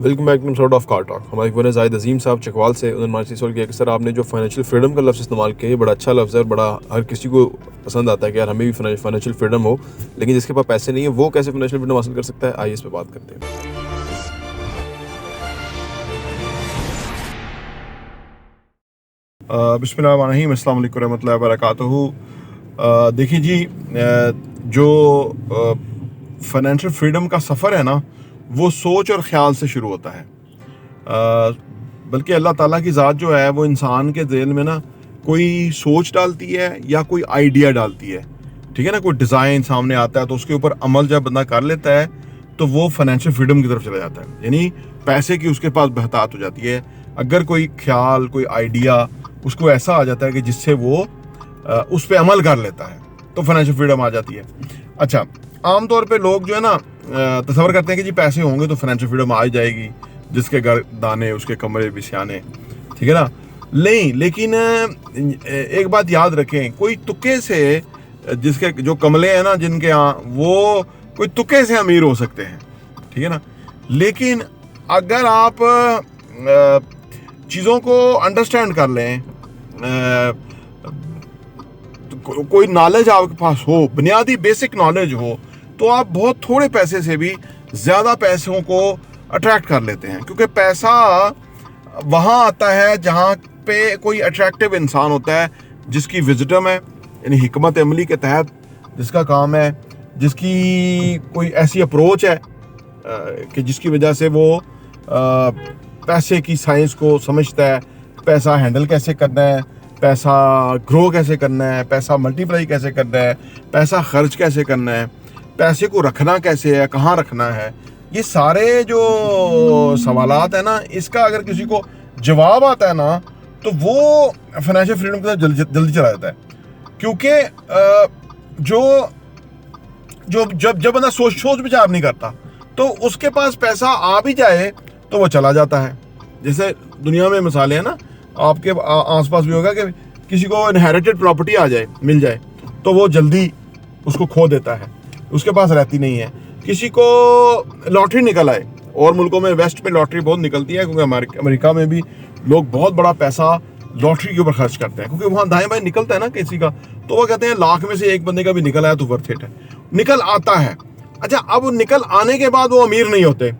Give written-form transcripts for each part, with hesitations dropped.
Welcome back to sort of car talk. हमारे वन जाहिद अजीम साहब चकवाल से उन्होंने हमारे सवाल किया कि सर आपने जो फाइनेंशियल फ्रीडम का लफ्ज़ इस्तेमाल किया, ये बड़ा अच्छा लफ्ज़ है और बड़ा हर किसी को पसंद आता है कि यार हमें भी फाइनेंशियल फ्रीडम हो, लेकिन जिसके पास पैसे नहीं है वो कैसे फाइनेंशियल फ्रीडम हासिल कर सकता है, आइए इस पर बात करते हैं। बिस्मिल्लाहिर्रहमानिर्रहीम, अस्सलाम वालेकुम रहमतुल्लाहि व बरकातुहू। देखिए जी, जो फाइनेंशियल फ्रीडम का सफ़र है ना, वो सोच और ख़्याल से शुरू होता है। बल्कि अल्लाह ताला की ज़ात जो है वो इंसान के ज़हन में ना कोई सोच डालती है या कोई आइडिया डालती है, ठीक है ना। कोई डिज़ाइन सामने आता है तो उसके ऊपर अमल जब बंदा कर लेता है तो वो फाइनेंशियल फ्रीडम की तरफ चला जाता है, यानी पैसे की उसके पास बहतात हो जाती है। अगर कोई ख्याल, कोई आइडिया उसको ऐसा आ जाता है कि जिससे वो उस पर अमल कर लेता है तो फाइनेंशियल फ्रीडम आ जाती है। अच्छा, आमतौर पे लोग जो है ना तसव्वुर करते हैं कि जी पैसे होंगे तो फाइनेंशियल फ्रीडम आ ही जाएगी, जिसके घर दाने उसके कमरे भी सियाने, ठीक है ना। नहीं, लेकिन एक बात याद रखें, कोई तुक्के से जिसके जो कमले हैं ना जिनके यहाँ, वो कोई तुक्के से अमीर हो सकते हैं, ठीक है ना। लेकिन अगर आप चीज़ों को अंडरस्टैंड कर लें, कोई नॉलेज आपके पास हो, बुनियादी बेसिक नॉलेज हो, तो आप बहुत थोड़े पैसे से भी ज़्यादा पैसों को अट्रैक्ट कर लेते हैं। क्योंकि पैसा वहाँ आता है जहाँ पे कोई अट्रैक्टिव इंसान होता है, जिसकी विजडम है, यानी हिकमत अमली के तहत जिसका काम है, जिसकी कोई ऐसी अप्रोच है कि जिसकी वजह से वो पैसे की साइंस को समझता है, पैसा हैंडल कैसे करना है, पैसा ग्रो कैसे करना है, पैसा मल्टीप्लाई कैसे करना है, पैसा खर्च कैसे करना है, पैसे को रखना कैसे है, कहाँ रखना है। ये सारे जो सवालात है ना, इसका अगर किसी को जवाब आता है ना तो वो फाइनेंशियल फ्रीडम की तरफ जल्दी चला जाता है। क्योंकि जो जो जब बंदा सोच विचार नहीं करता तो उसके पास पैसा आ भी जाए तो वो चला जाता है। जैसे दुनिया में मिसालें हैं ना, आपके आसपास भी होगा कि किसी को इनहेरिटेड प्रॉपर्टी आ जाए, मिल जाए, तो वो जल्दी उसको खो देता है, उसके पास रहती नहीं है। किसी को लॉटरी निकल आए, और मुल्कों में वेस्ट में लॉटरी बहुत निकलती है, क्योंकि अमेरिका में भी लोग बहुत बड़ा पैसा लॉटरी के ऊपर खर्च करते हैं, क्योंकि वहाँ दाएं बाएं निकलता है ना किसी का, तो वो कहते हैं लाख में से एक बंदे का भी निकल आया तो वर्थ इट है। निकल आता है। अच्छा, अब निकल आने के बाद वो अमीर नहीं होते।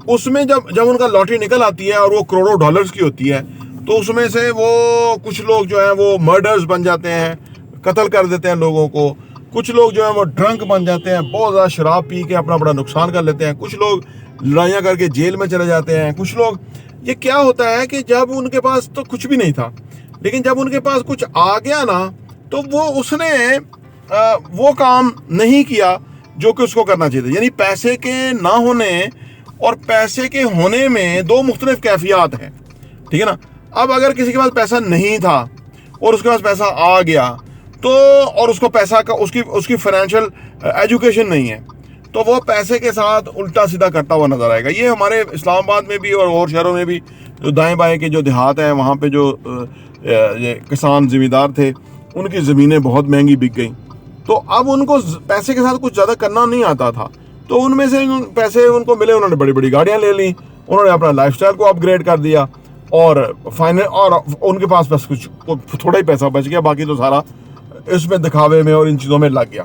उसमें जब उनका लॉटरी निकल आती है और वो करोड़ों डॉलर्स की होती है, तो उसमें से वो कुछ लोग जो हैं वो मर्डर्स बन जाते हैं, कत्ल कर देते हैं लोगों को। कुछ लोग जो हैं वो ड्रंक बन जाते हैं, बहुत ज़्यादा शराब पी के अपना बड़ा नुकसान कर लेते हैं। कुछ लोग लड़ाइयाँ करके जेल में चले जाते हैं। कुछ लोग, ये क्या होता है कि जब उनके पास तो कुछ भी नहीं था, लेकिन जब उनके पास कुछ आ गया ना, तो वो उसने वो काम नहीं किया जो कि उसको करना चाहिए था। यानी पैसे के ना होने और पैसे के होने में दो मुख्तलिफ कैफियत हैं, ठीक है ना। अब अगर किसी के पास पैसा नहीं था और उसके पास पैसा आ गया, तो और उसको पैसा का उसकी फाइनेंशियल एजुकेशन नहीं है, तो वो पैसे के साथ उल्टा सीधा करता हुआ नजर आएगा। ये हमारे इस्लामाबाद में भी और शहरों में भी जो दाएं बाएं के जो देहात हैं, वहाँ पे जो किसान ज़मींदार थे, उनकी ज़मीनें बहुत महंगी बिक गई। तो अब उनको पैसे के साथ कुछ ज़्यादा करना नहीं आता था, तो उनमें से पैसे उनको मिले, उन्होंने बड़ी बड़ी गाड़ियाँ ले ली, उन्होंने अपना लाइफस्टाइल को अपग्रेड कर दिया, और उनके पास बस कुछ थोड़ा ही पैसा बच गया, बाकी तो सारा इसमें दिखावे में और इन चीज़ों में लग गया।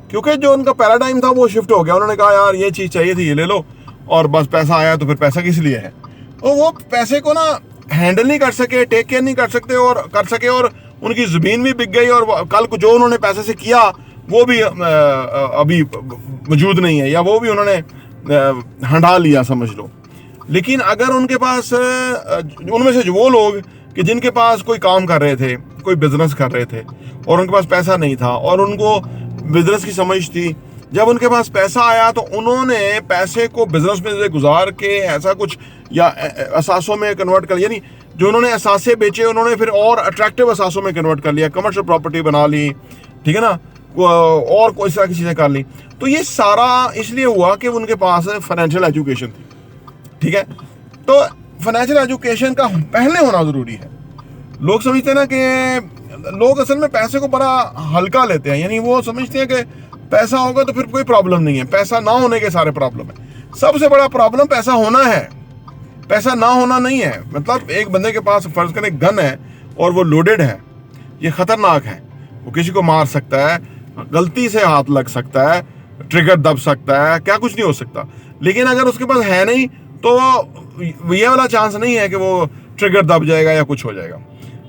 क्योंकि जो उनका पैराडाइम था वो शिफ्ट हो गया। उन्होंने कहा यार ये चीज़ चाहिए थी, ये ले लो, और बस पैसा आया तो फिर पैसा किस लिए है। तो वो पैसे को ना हैंडल नहीं कर सके, टेक केयर नहीं कर सकते और कर सके, और उनकी ज़मीन भी बिक गई, और कल को जो उन्होंने पैसे से किया वो भी अभी मौजूद नहीं है, या वो भी उन्होंने हंडा लिया, समझ लो। लेकिन अगर उनके पास, उनमें से जो वो लोग कि जिनके पास कोई काम कर रहे थे, कोई बिजनेस कर रहे थे, और उनके पास पैसा नहीं था और उनको बिजनेस की समझ थी, जब उनके पास पैसा आया तो उन्होंने पैसे को बिजनेस में से गुजार के ऐसा कुछ या असासों में कन्वर्ट कर, यानी जो उन्होंने असासे बेचे उन्होंने फिर और अट्रैक्टिव असासों में कन्वर्ट कर लिया, कमर्शियल प्रॉपर्टी बना ली, ठीक है ना, और कोई तरह की चीज़ें कर ली। तो ये सारा इसलिए हुआ कि उनके पास फाइनेंशियल एजुकेशन थी, ठीक है। तो फाइनेंशियल एजुकेशन का पहले होना ज़रूरी है। लोग समझते हैं ना कि लोग असल में पैसे को बड़ा हल्का लेते हैं, यानी वो समझते हैं कि पैसा होगा तो फिर कोई प्रॉब्लम नहीं है, पैसा ना होने के सारे प्रॉब्लम है। सबसे बड़ा प्रॉब्लम पैसा होना है। पैसा ना होना नहीं है। मतलब एक बंदे के पास फर्ज करें गन है और वो लोडेड है, ये खतरनाक है, वो किसी को मार सकता है, गलती से हाथ लग सकता है, ट्रिगर दब सकता है, क्या कुछ नहीं हो सकता। लेकिन अगर उसके पास है नहीं तो ये वाला चांस नहीं है कि वो ट्रिगर दब जाएगा या कुछ हो जाएगा।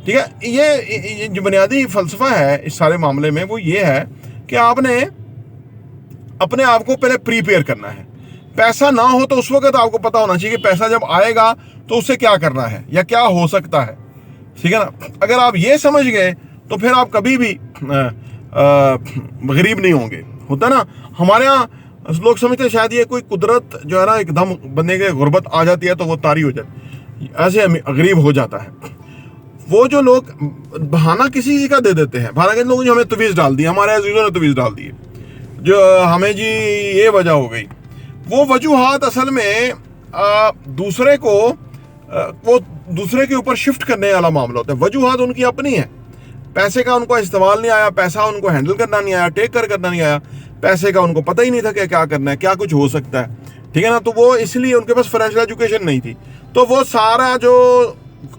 ठीक है, ये जो बुनियादी फलसफा है इस सारे मामले में वो ये है कि आपने अपने आप को पहले प्रीपेयर करना है। पैसा ना हो तो उस वक्त आपको पता होना चाहिए कि पैसा जब आएगा तो उससे क्या करना है या क्या हो सकता है। ठीक है ना, अगर आप ये समझ गए तो फिर आप कभी भी गरीब नहीं होंगे। होता ना, हमारे यहाँ लोग समझते हैं शायद ये कोई कुदरत जो है ना एकदम बंदे के गुर्बत आ जाती है तो वो तारी हो जाती है, ऐसे गरीब हो जाता है। वो जो लोग बहाना किसी का दे देते हैं, बहाना के लोगों ने हमें तवीज़ डाल दी, हमारे अजीजों ने तवीज़ डाल दी जो हमें जी ये वजह हो गई, वो वजूहात असल में दूसरे को वो दूसरे के ऊपर शिफ्ट करने वाला मामला होता है। वजूहात उनकी अपनी है, पैसे का उनको इस्तेमाल नहीं आया, पैसा उनको हैंडल करना नहीं आया, टेक करना नहीं आया, पैसे का उनको पता ही नहीं था कि क्या करना है, क्या कुछ हो सकता है। ठीक है ना, तो वो इसलिए उनके पास फाइनेंशियल एजुकेशन नहीं थी, तो वो सारा जो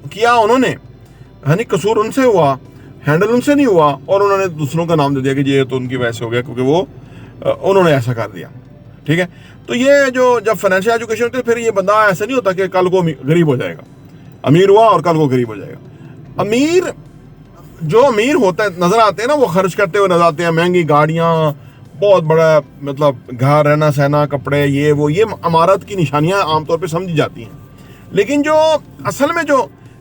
किया उन्होंने, यानी कसूर उनसे हुआ, हैंडल उनसे नहीं हुआ, और उन्होंने दूसरों का नाम दे दिया कि ये तो उनकी वजह से हो गया क्योंकि वो उन्होंने ऐसा कर दिया। ठीक है, तो ये जो जब फाइनेंशियल एजुकेशन होती है फिर ये बंदा ऐसा नहीं होता कि कल को गरीब हो जाएगा, अमीर हुआ और कल को गरीब हो जाएगा। अमीर जो अमीर होता है नजर आते हैं ना, वो खर्च करते हुए नजर आते हैं, महंगी गाड़ियाँ, बहुत बड़ा मतलब घर, रहना सहना, कपड़े, ये वो, ये अमारत की निशानियां आमतौर पे समझी जाती हैं। लेकिन जो असल में जो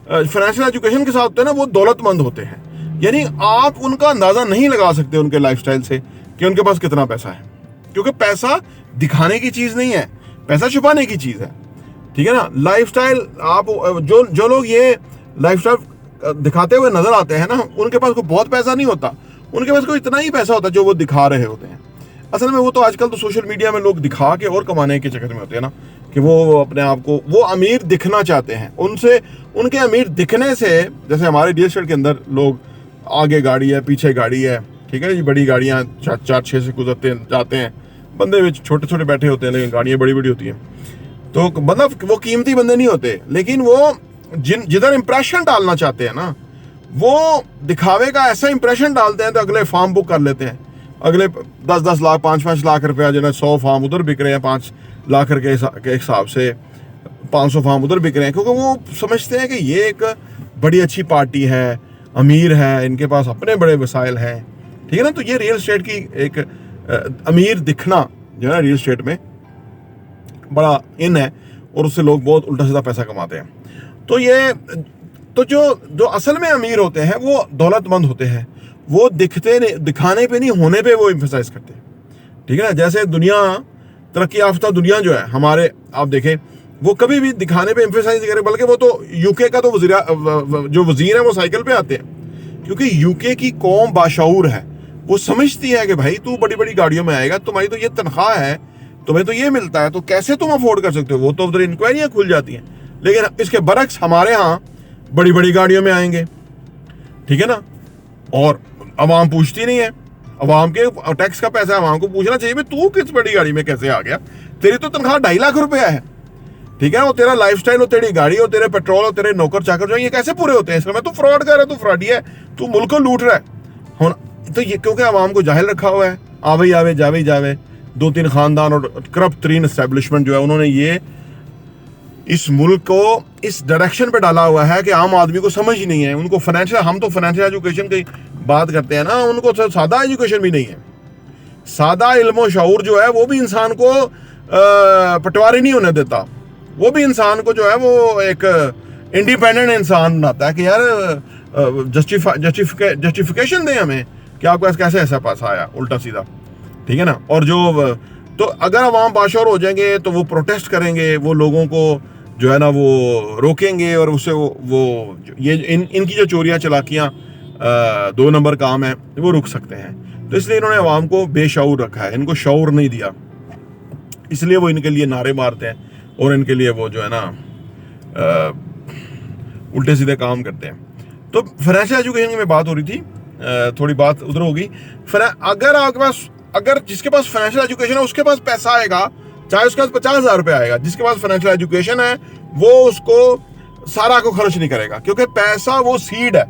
फाइनेंशियल एजुकेशन के साथ होते हैं ना, वो दौलतमंद होते हैं। यानी आप उनका अंदाज़ा नहीं लगा सकते उनके लाइफस्टाइल से कि उनके पास कितना पैसा है, क्योंकि पैसा दिखाने की चीज़ नहीं है, पैसा छुपाने की चीज़ है। ठीक है ना, लाइफस्टाइल आप जो लोग ये लाइफस्टाइल दिखाते हुए नजर आते हैं ना, उनके पास कोई बहुत पैसा नहीं होता, उनके पास कोई इतना ही पैसा होता है जो वो दिखा रहे होते हैं। असल में वो तो आजकल तो सोशल मीडिया में लोग दिखा के और कमाने के चक्कर में होते हैं ना, कि वो अपने आप को वो अमीर दिखना चाहते हैं। उनसे उनके अमीर दिखने से, जैसे हमारे रियल एस्टेट के अंदर लोग आगे गाड़ी है, पीछे गाड़ी है, ठीक है, ये बड़ी गाड़ियाँ 4-6 से गुजरते जाते हैं, बंदे में छोटे छोटे बैठे होते हैं लेकिन गाड़ियाँ बड़ी बड़ी होती हैं। तो मतलब वो कीमती बंदे नहीं होते, लेकिन वो जिधर इंप्रेशन डालना चाहते हैं ना, वो दिखावे का ऐसा इंप्रेशन डालते हैं तो अगले फार्म बुक कर लेते हैं। अगले 10-10 लाख 5-5 लाख रुपया जो है 100 फार्म उधर बिक रहे हैं, 5 लाख के हिसाब से 500 फार्म उधर बिक रहे हैं, क्योंकि वो समझते हैं कि ये एक बड़ी अच्छी पार्टी है, अमीर है, इनके पास अपने बड़े वसाइल हैं। ठीक है ना, तो ये रियल एस्टेट की एक अमीर दिखना जो है ना रियल एस्टेट में बड़ा इन है, और उससे लोग बहुत उल्टा सीधा पैसा कमाते हैं। तो ये तो जो असल में अमीर होते हैं वो दौलतमंद होते हैं, वो दिखाने पे नहीं, होने पे वो एम्फसाइज करते हैं। ठीक है ना, जैसे दुनिया तरक्की याफ्ता दुनिया जो है हमारे, आप देखें, वो कभी भी दिखाने पे एम्फसाइज नहीं करे, बल्कि वो तो यूके का तो जो वजीर है वो साइकिल पे आते हैं, क्योंकि यूके की कौम बाशऊर है, वो समझती है कि भाई तू बड़ी बड़ी गाड़ियों में आएगा, तुम्हारी तो ये तनख्वाह है, तुम्हें तो ये मिलता है, तो कैसे तुम अफोर्ड कर सकते हो। वो तो उधर इंक्वायरियाँ खुल जाती हैं। लेकिन इसके बरक्स हमारे यहाँ बड़ी बड़ी गाड़ियों में आएंगे, ठीक है ना, और अवाम पूछती नहीं है। अवाम के टैक्स का पैसा अवाम को पूछना चाहिए, तू किस बड़ी गाड़ी में कैसे आ गया, तेरी तो तनख्वाह 2.5 लाख रुपया है। ठीक है ना, वो तेरा लाइफस्टाइल हो, तेरी गाड़ी हो, तेरे पेट्रोल हो, तेरे नौकर चाकर जो ये कैसे पूरे होते हैं। इसमें तू फ्रॉड कर रहा है, तू फ्रॉडी है, तू मुल्क को लूट रहा है। तो ये क्योंकि अवाम को जाहिल रखा हुआ है, आवे आवे जावे जावे, 2-3 खानदान और करप्ट तरीन एस्टेब्लिशमेंट जो है, उन्होंने ये इस मुल्क को इस डायरेक्शन पे डाला हुआ है कि आम आदमी को समझ ही नहीं है। उनको फाइनेंशियल, हम तो फाइनेंशियल एजुकेशन की बात करते हैं ना, उनको तो सादा एजुकेशन भी नहीं है। सादा इल्म शऊर जो है वो भी इंसान को पटवारी नहीं होने देता, वो भी इंसान को जो है वो एक इंडिपेंडेंट इंसान बनाता है कि यार जस्टिफिकेशन दें हमें कि आपको कैसे ऐसा पास आया उल्टा सीधा। ठीक है ना, और जो तो अगर अवाम बाशौर हो जाएंगे तो वो प्रोटेस्ट करेंगे, वो लोगों को जो है ना वो रोकेंगे, और उससे वो ये इनकी जो चोरियां चलाकियां 2 नंबर काम है वो रुक सकते हैं। तो इसलिए इन्होंने अवाम को बेशऊर रखा है, इनको शऊर नहीं दिया, इसलिए वो इनके लिए नारे मारते हैं और इनके लिए वो जो है ना उल्टे सीधे काम करते हैं। तो फाइनेंशियल एजुकेशन की में बात हो रही थी, थोड़ी बात उधर होगी। अगर आपके पास, अगर जिसके पास फाइनेंशियल एजुकेशन है उसके पास पैसा आएगा चाहे उसके पास 50,000 रुपये आएगा, जिसके पास फाइनेंशियल एजुकेशन है वो उसको सारा को खर्च नहीं करेगा, क्योंकि पैसा वो सीड है,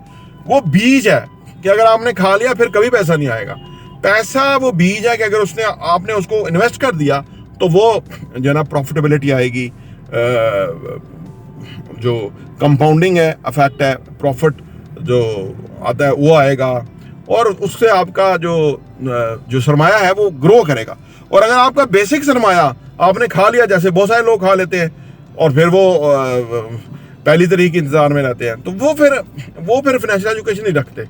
वो बीज है कि अगर आपने खा लिया फिर कभी पैसा नहीं आएगा। पैसा वो बीज है कि अगर आपने उसको इन्वेस्ट कर दिया तो वो जो है ना प्रॉफिटेबिलिटी आएगी, जो कंपाउंडिंग है इफेक्ट है, प्रॉफिट जो आता है वो आएगा, और उससे आपका जो सरमाया है वो ग्रो करेगा। और अगर आपका बेसिक सरमाया आपने खा लिया, जैसे बहुत सारे लोग खा लेते हैं और फिर वो पहली तारीख के इंतजार में रहते हैं, तो वो फिर फाइनेंशियल एजुकेशन नहीं रखते,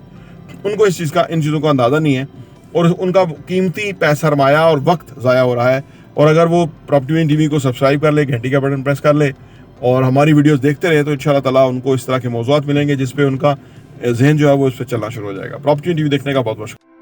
उनको इन चीज़ों का अंदाज़ा नहीं है, और उनका कीमती पैसा सरमाया और वक्त ज़ाया हो रहा है। और अगर वो प्रॉपर्टी विन टीवी को सब्सक्राइब कर ले, घंटी का बटन प्रेस कर ले और हमारी वीडियोस देखते रहे, तो इंशाल्लाह ताला उनको इस तरह के मौज़ूआत मिलेंगे जिस पे उनका जहन जो है वो इस पर चलना शुरू हो जाएगा। प्रॉपर्टी विन टीवी देखने का बहुत बहुत शुक्रिया।